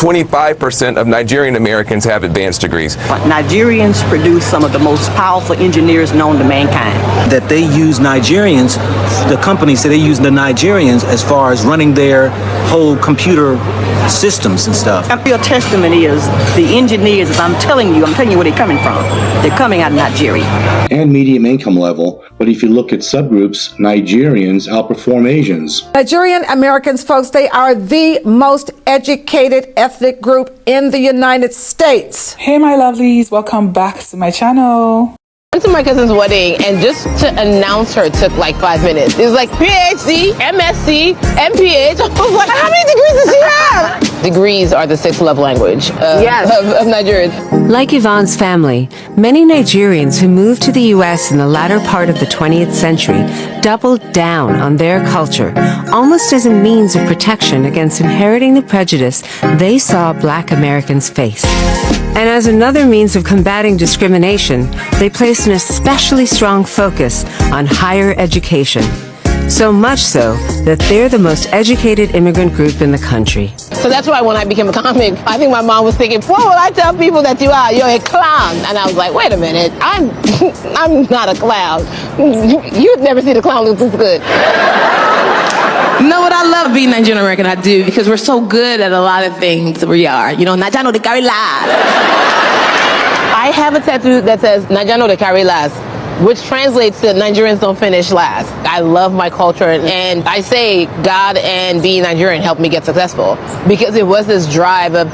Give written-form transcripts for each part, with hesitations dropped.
25% of Nigerian Americans have advanced degrees. Nigerians produce some of the most powerful engineers known to mankind. That they use Nigerians, the companies say they use the Nigerians as far as running their whole computer systems and stuff. A real testament is the engineers, I'm telling you where they're coming from. They're coming out of Nigeria. And medium income level, but if you look at subgroups, Nigerians outperform Asians. Nigerian Americans, folks, they are the most educated ethnic group in the United States. Hey my lovelies, welcome back to my channel. I went to my cousin's wedding, and just to announce her took like 5 minutes. It was like PhD, MSc, MPH. I was like, how many degrees does she have? Degrees are the sixth love language of Nigerians. Like Yvonne's family, many Nigerians who moved to the U.S. in the latter part of the 20th century doubled down on their culture, almost as a means of protection against inheriting the prejudice they saw Black Americans face. And as another means of combating discrimination, they placed an especially strong focus on higher education. So much so that they're the most educated immigrant group in the country. So that's why when I became a comic, I think my mom was thinking, what will I tell people that you are? You're a clown. And I was like, wait a minute, I'm not a clown. You've never seen a clown look this good. No, what I love being Nigerian American, I do, because we're so good at a lot of things we are. You know, Nigerian de carry last. I have a tattoo that says Nigerian de carry last, which translates to Nigerians don't finish last. I love my culture, and I say God and being Nigerian helped me get successful, because it was this drive of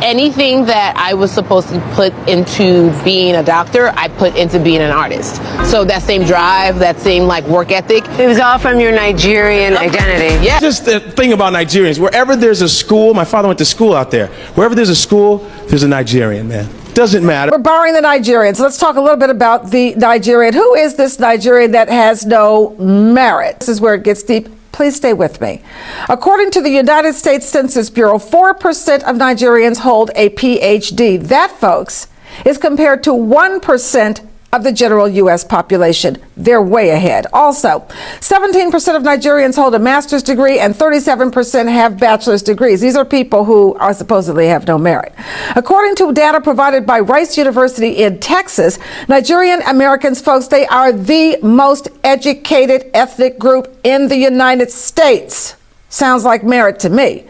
anything that I was supposed to put into being a doctor, I put into being an artist. So that same drive, that same like work ethic. It was all from your Nigerian identity. Yeah. Just the thing about Nigerians, wherever there's a school, my father went to school out there, wherever there's a school, there's a Nigerian, man. Doesn't matter. We're borrowing the Nigerians. Let's talk a little bit about the Nigerian. Who is this Nigerian that has no merit? This is where it gets deep. Please stay with me. According to the United States Census Bureau, 4% of Nigerians hold a PhD. That, folks, is compared to 1% of the general U.S. population. They're way ahead. Also, 17% of Nigerians hold a master's degree and 37% have bachelor's degrees. These are people who are supposedly have no merit. According to data provided by Rice University in Texas, Nigerian Americans, folks, they are the most educated ethnic group in the United States. Sounds like merit to me.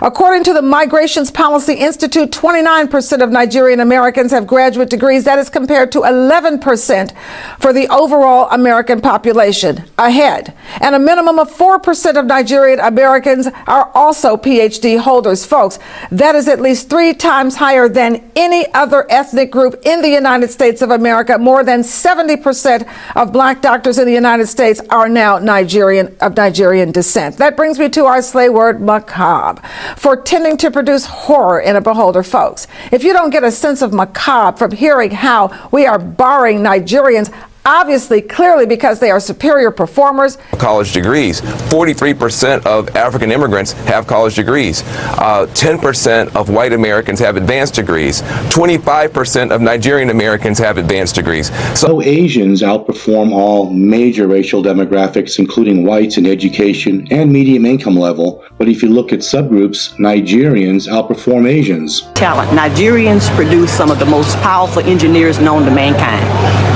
According to the Migrations Policy Institute, 29% of Nigerian Americans have graduate degrees. That is compared to 11% for the overall American population, ahead. And a minimum of 4% of Nigerian Americans are also PhD holders, folks. That is at least 3 times higher than any other ethnic group in the United States of America. More than 70% of Black doctors in the United States are now of Nigerian descent. That brings me to our slay word, macabre, for tending to produce horror in a beholder, folks. If you don't get a sense of macabre from hearing how we are barring Nigerians, obviously, clearly because they are superior performers. College degrees. 43% of African immigrants have college degrees. 10% of white Americans have advanced degrees. 25% of Nigerian Americans have advanced degrees. So Asians outperform all major racial demographics, including whites in education and medium income level. But if you look at subgroups, Nigerians outperform Asians. Talent. Nigerians produce some of the most powerful engineers known to mankind.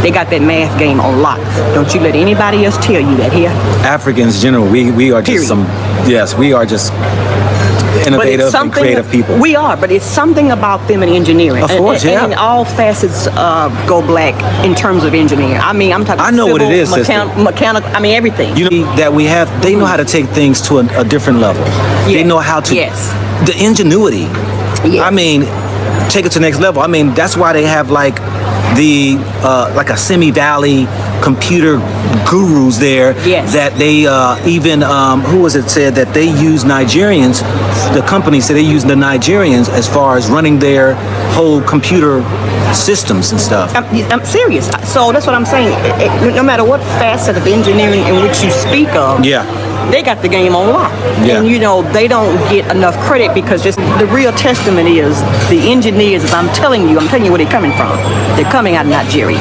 They got that math game on lock. Don't you let anybody else tell you that here. Africans in general, we are just we are just innovative and creative people. We are, but it's something about them in engineering. Of course, and all facets go black in terms of engineering. I mean, I'm talking I know civil, what it is, mechanical, I mean, everything. You know that we have, they know how to take things to a different level. Yes. They know how to, the ingenuity. Yes. I mean, take it to the next level. I mean, that's why they have like the like a Semi-Valley computer gurus there that they even who was it said that they use Nigerians, the company said they use the Nigerians as far as running their whole computer systems and stuff. I'm serious. So that's what I'm saying. No matter what facet of engineering in which you speak of, they got the game on lock. And you know, they don't get enough credit because just the real testament is the engineers, I'm telling you where they're coming from. They're coming out of Nigeria.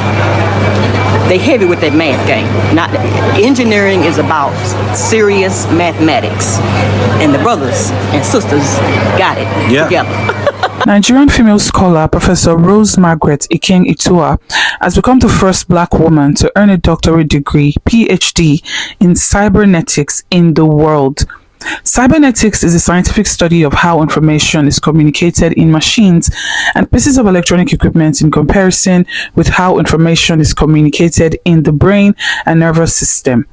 they heavy with that math game. Not engineering is about serious mathematics, and the brothers and sisters got it together. Nigerian female scholar Professor Rose Margaret Iking-Itua has become the first black woman to earn a doctorate degree, PhD, in cybernetics in the world. Cybernetics is a scientific study of how information is communicated in machines and pieces of electronic equipment in comparison with how information is communicated in the brain and nervous system.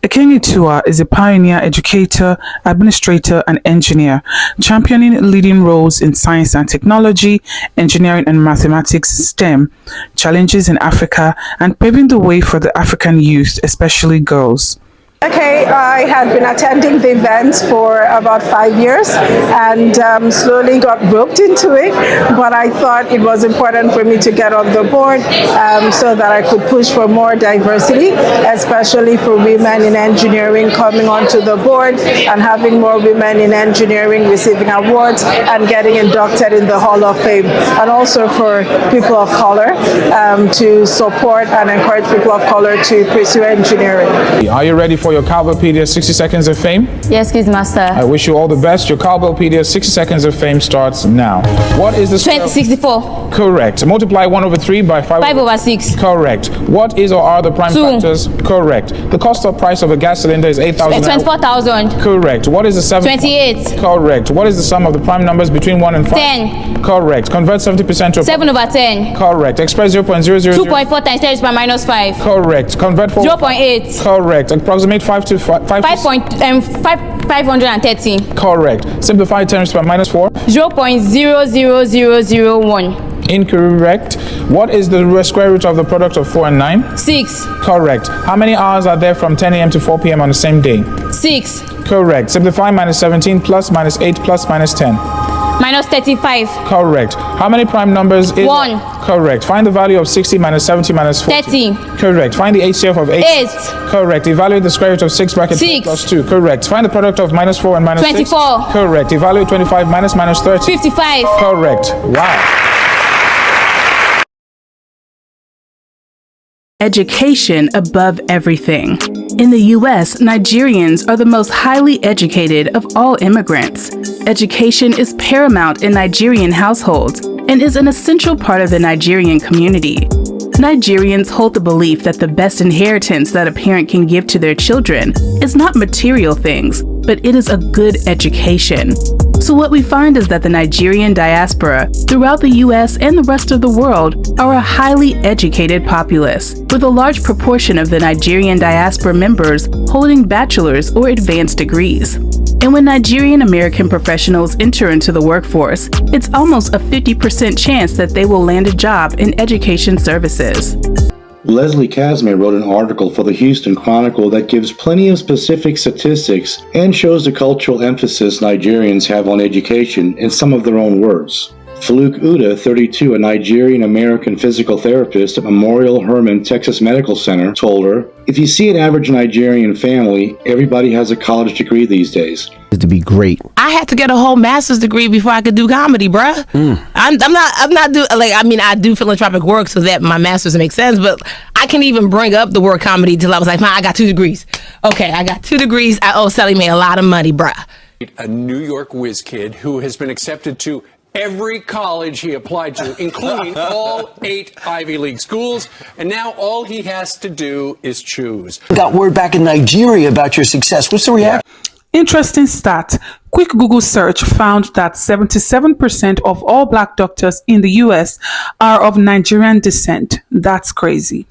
Iking-Itua is a pioneer educator, administrator, and engineer, championing leading roles in science and technology, engineering and mathematics STEM, challenges in Africa, and paving the way for the African youth, especially girls. Okay, I had been attending the events for about 5 years and slowly got roped into it, but I thought it was important for me to get on the board so that I could push for more diversity, especially for women in engineering coming onto the board and having more women in engineering receiving awards and getting inducted in the Hall of Fame, and also for people of color to support and encourage people of color to pursue engineering. Are you ready for your Cowbellpedia 60 Seconds of Fame? Yes, please, Master. I wish you all the best. Your Cowbellpedia 60 Seconds of Fame starts now. What is the 64? Correct. Multiply 1 over 3 by 5 over 6. Correct. What is or are the prime 2. factors? Correct. The cost or price of a gas cylinder is 8,000. 24,000. Correct. What is the 7? 28. Correct. What is the sum of the prime numbers between 1 and 5? 10. Correct. Convert 70% to 7 over 10. Correct. Express 0.000. 2.4 times 10 is by minus 5. Correct. Convert 4. 0.8. Correct. Approximate 5 to 530. Correct. Simplify 10 to the minus 4. 0.00001. Incorrect. What is the square root of the product of 4 and 9? 6. Correct. How many hours are there from 10 a.m. to 4 p.m. on the same day? 6. Correct. Simplify minus 17 plus minus 8 plus minus 10. Minus 35. Correct. How many prime numbers is 1. Correct. Find the value of 60 minus 70 minus 40. 30. Correct. Find the HCF of 8. 8. Correct. Evaluate the square root of 6 bracket 6 plus 2. Correct. Find the product of minus 4 and minus 24. 6. Correct. Evaluate 25 minus minus 30. 55. Correct. Wow. Education above everything. In the U.S., Nigerians are the most highly educated of all immigrants. Education is paramount in Nigerian households and is an essential part of the Nigerian community. Nigerians hold the belief that the best inheritance that a parent can give to their children is not material things, but it is a good education. So what we find is that the Nigerian diaspora throughout the US and the rest of the world are a highly educated populace, with a large proportion of the Nigerian diaspora members holding bachelor's or advanced degrees. And when Nigerian American professionals enter into the workforce, it's almost a 50% chance that they will land a job in education services. Leslie Casimir wrote an article for the Houston Chronicle that gives plenty of specific statistics and shows the cultural emphasis Nigerians have on education in some of their own words. Farouk Uda, 32, a Nigerian-American physical therapist at Memorial Hermann Texas Medical Center, told her, "If you see an average Nigerian family, everybody has a college degree these days." To be great. I had to get a whole master's degree before I could do comedy, bruh. I'm not do like, I mean, I do philanthropic work so that my master's makes sense, but I can't even bring up the word comedy till I was like, man, I got 2 degrees. Okay, I got 2 degrees. I owe Sally Mae a lot of money, bruh. A New York whiz kid who has been accepted to every college he applied to, including all 8 Ivy League schools, and now all he has to do is choose. Got word back in Nigeria about your success. What's the reaction? Interesting stat. Quick Google search found that 77% of all black doctors in the US are of Nigerian descent. That's crazy.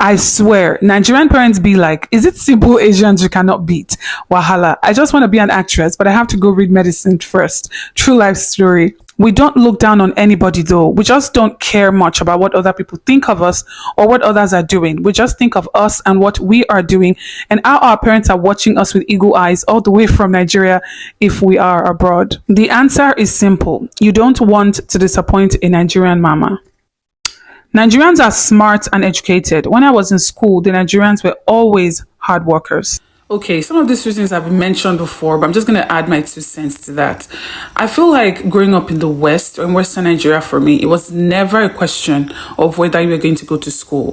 I swear, Nigerian parents be like, is it simple Asians you cannot beat? Wahala. I just want to be an actress, but I have to go read medicine first. True life story. We don't look down on anybody though. We just don't care much about what other people think of us or what others are doing. We just think of us and what we are doing and how our parents are watching us with eagle eyes all the way from Nigeria if we are abroad. The answer is simple. You don't want to disappoint a Nigerian mama. Nigerians are smart and educated. When I was in school, the Nigerians were always hard workers. Okay, some of these reasons have been mentioned before, but I'm just going to add my 2 cents to that. I feel like growing up in the West, or in Western Nigeria for me, it was never a question of whether you were going to go to school.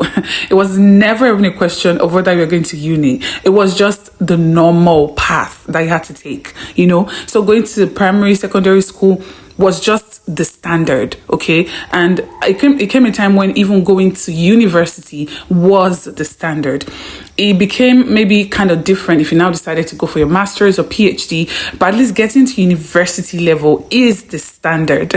It was never even a question of whether you were going to uni. It was just the normal path that you had to take, you know? So going to primary, secondary school was just the standard, okay? And it came a time when even going to university was the standard. It became maybe kind of different if you now decided to go for your master's or PhD, but at least getting to university level is the standard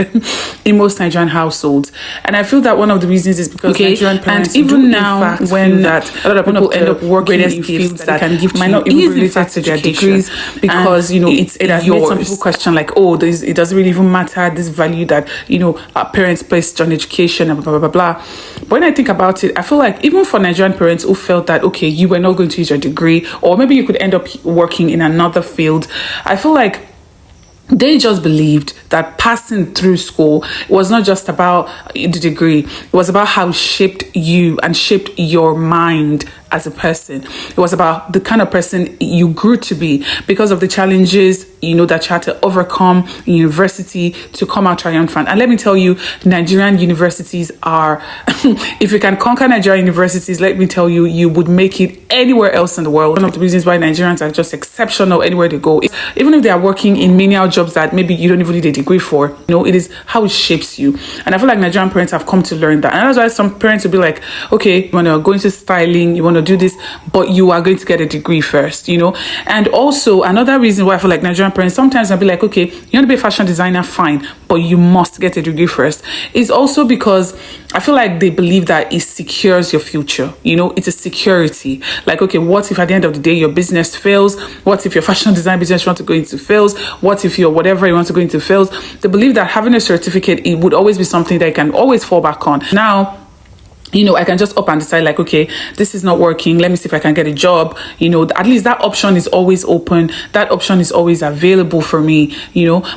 in most Nigerian households. And I feel that one of the reasons is because Nigerian parents, and even now, when that a lot of people end up working in fields that can give might not even be related to their degrees, because you know it has made some people question like, oh, it doesn't really even matter this value that our parents placed on education and blah blah blah blah. But when I think about it, I feel like even for Nigerian parents who felt that okay, you were not going to use your degree, or maybe you could end up working in another field, I feel like they just believed that passing through school was not just about the degree. It was about how it shaped you and shaped your mind as a person. It was about the kind of person you grew to be because of the challenges, that you had to overcome in university to come out triumphant. And let me tell you, Nigerian universities are, if you can conquer Nigerian universities, let me tell you, you would make it anywhere else in the world. One of the reasons why Nigerians are just exceptional anywhere they go, even if they are working in menial jobs that maybe you don't even need a degree for, it is how it shapes you. And I feel like Nigerian parents have come to learn that. And that's why some parents will be like, okay, you want to go into styling, you want to do this, but you are going to get a degree first, And also another reason why I feel like Nigerian parents sometimes will be like, okay, you want to be a fashion designer, fine, but you must get a degree first, is also because I feel like they believe that it secures your future. It's a security. Like, okay, what if at the end of the day your business fails? What if your fashion design business you want to go into fails? What if your whatever you want to go into fails? They believe that having a certificate, it would always be something that you can always fall back on. Now, I can just up and decide like, okay, this is not working. Let me see if I can get a job. At least that option is always open. That option is always available for me,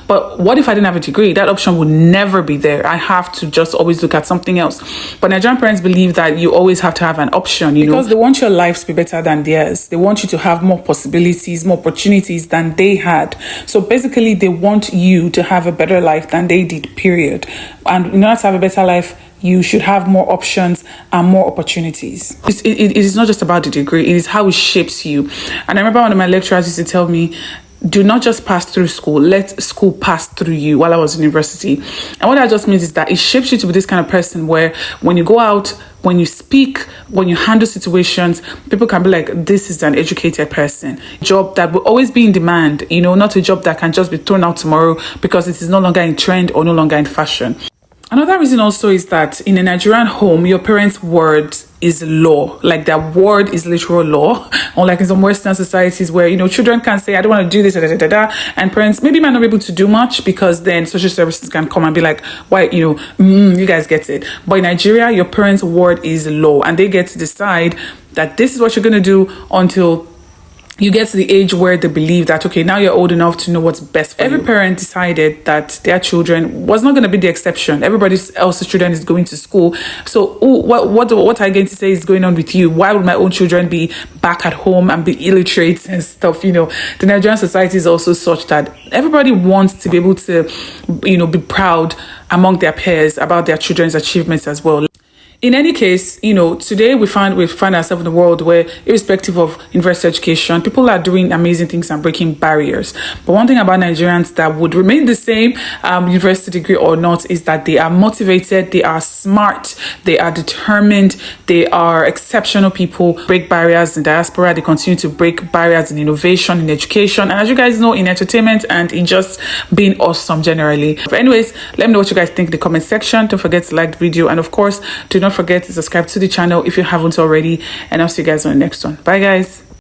But what if I didn't have a degree? That option would never be there. I have to just always look at something else. But Nigerian parents believe that you always have to have an option, because they want your life to be better than theirs. They want you to have more possibilities, more opportunities than they had. So basically, they want you to have a better life than they did, period. And in order to have a better life, you should have more options and more opportunities. It is not just about the degree, it is how it shapes you. And I remember one of my lecturers used to tell me, do not just pass through school, let school pass through you while I was in university. And what that just means is that it shapes you to be this kind of person where when you go out, when you speak, when you handle situations, people can be like, this is an educated person. A job that will always be in demand, not a job that can just be thrown out tomorrow because it is no longer in trend or no longer in fashion. Another reason also is that in a Nigerian home, your parents' word is law. Like their word is literal law. Unlike in some Western societies where, children can say, I don't want to do this, and parents maybe might not be able to do much because then social services can come and be like, why, you guys get it. But in Nigeria, your parents' word is law and they get to decide that this is what you're going to do until you get to the age where they believe that, okay, now you're old enough to know what's best for you. Every parent decided that their children was not going to be the exception. Everybody else's children is going to school. So what are you going to say is going on with you? Why would my own children be back at home and be illiterate and stuff? The Nigerian society is also such that everybody wants to be able to, be proud among their peers about their children's achievements as well. In any case, today we find ourselves in a world where, irrespective of university education, people are doing amazing things and breaking barriers. But one thing about Nigerians that would remain the same, university degree or not, is that they are motivated, they are smart, they are determined, they are exceptional people. Break barriers in diaspora, they continue to break barriers in innovation, in education, and as you guys know, in entertainment and in just being awesome generally. But anyways, let me know what you guys think in the comment section. Don't forget to like the video, and of course, do not forget to subscribe to the channel if you haven't already, and I'll see you guys on the next one. Bye guys.